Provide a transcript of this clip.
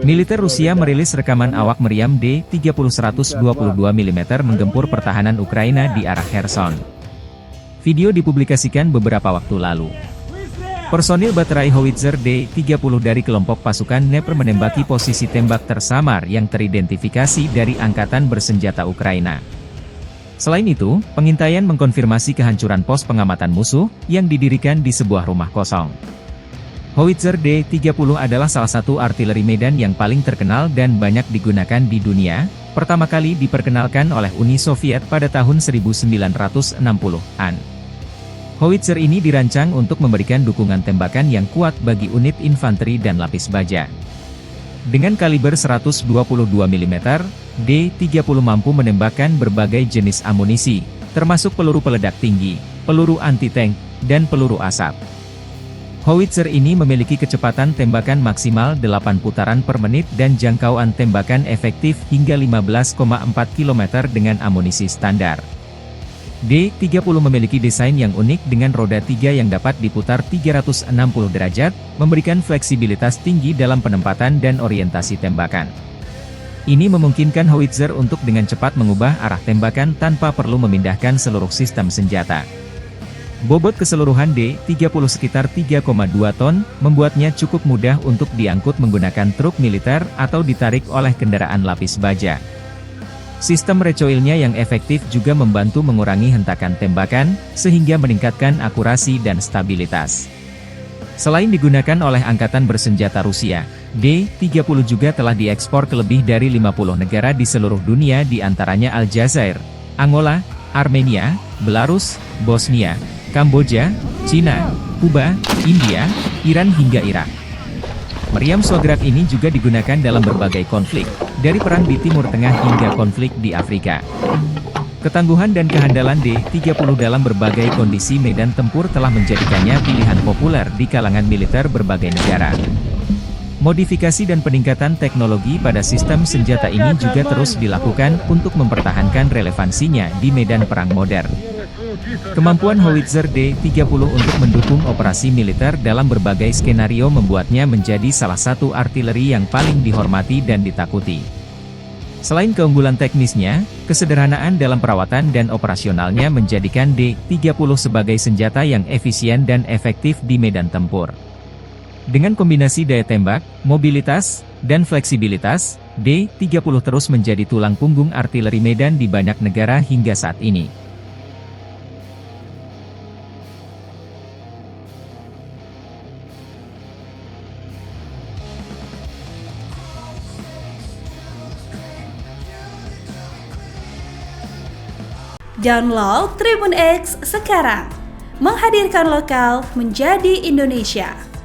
Militer Rusia merilis rekaman awak meriam D-30-122 mm menggempur pertahanan Ukraina di arah Kherson. Video dipublikasikan beberapa waktu lalu. Personil baterai howitzer D-30 dari kelompok pasukan Dnepr menembaki posisi tembak tersamar yang teridentifikasi dari Angkatan Bersenjata Ukraina. Selain itu, pengintaian mengkonfirmasi kehancuran pos pengamatan musuh yang didirikan di sebuah rumah kosong. Howitzer D-30 adalah salah satu artileri medan yang paling terkenal dan banyak digunakan di dunia, pertama kali diperkenalkan oleh Uni Soviet pada tahun 1960-an. Howitzer ini dirancang untuk memberikan dukungan tembakan yang kuat bagi unit infanteri dan lapis baja. Dengan kaliber 122 mm, D-30 mampu menembakkan berbagai jenis amunisi, termasuk peluru peledak tinggi, peluru anti-tank, dan peluru asap. Howitzer ini memiliki kecepatan tembakan maksimal 8 putaran per menit dan jangkauan tembakan efektif hingga 15,4 km dengan amunisi standar. D-30 memiliki desain yang unik dengan roda 3 yang dapat diputar 360 derajat, memberikan fleksibilitas tinggi dalam penempatan dan orientasi tembakan. Ini memungkinkan howitzer untuk dengan cepat mengubah arah tembakan tanpa perlu memindahkan seluruh sistem senjata. Bobot keseluruhan D-30 sekitar 3,2 ton, membuatnya cukup mudah untuk diangkut menggunakan truk militer atau ditarik oleh kendaraan lapis baja. Sistem recoilnya yang efektif juga membantu mengurangi hentakan tembakan, sehingga meningkatkan akurasi dan stabilitas. Selain digunakan oleh Angkatan Bersenjata Rusia, D-30 juga telah diekspor ke lebih dari 50 negara di seluruh dunia di antaranya Aljazair, Angola, Armenia, Belarus, Bosnia, Kamboja, Cina, Kuba, India, Iran hingga Irak. Meriam Swagrak ini juga digunakan dalam berbagai konflik, dari perang di Timur Tengah hingga konflik di Afrika. Ketangguhan dan kehandalan D-30 dalam berbagai kondisi medan tempur telah menjadikannya pilihan populer di kalangan militer berbagai negara. Modifikasi dan peningkatan teknologi pada sistem senjata ini juga terus dilakukan untuk mempertahankan relevansinya di medan perang modern. Kemampuan howitzer D-30 untuk mendukung operasi militer dalam berbagai skenario membuatnya menjadi salah satu artileri yang paling dihormati dan ditakuti. Selain keunggulan teknisnya, kesederhanaan dalam perawatan dan operasionalnya menjadikan D-30 sebagai senjata yang efisien dan efektif di medan tempur. Dengan kombinasi daya tembak, mobilitas, dan fleksibilitas, D-30 terus menjadi tulang punggung artileri medan di banyak negara hingga saat ini. Download Tribun X sekarang, menghadirkan lokal menjadi Indonesia.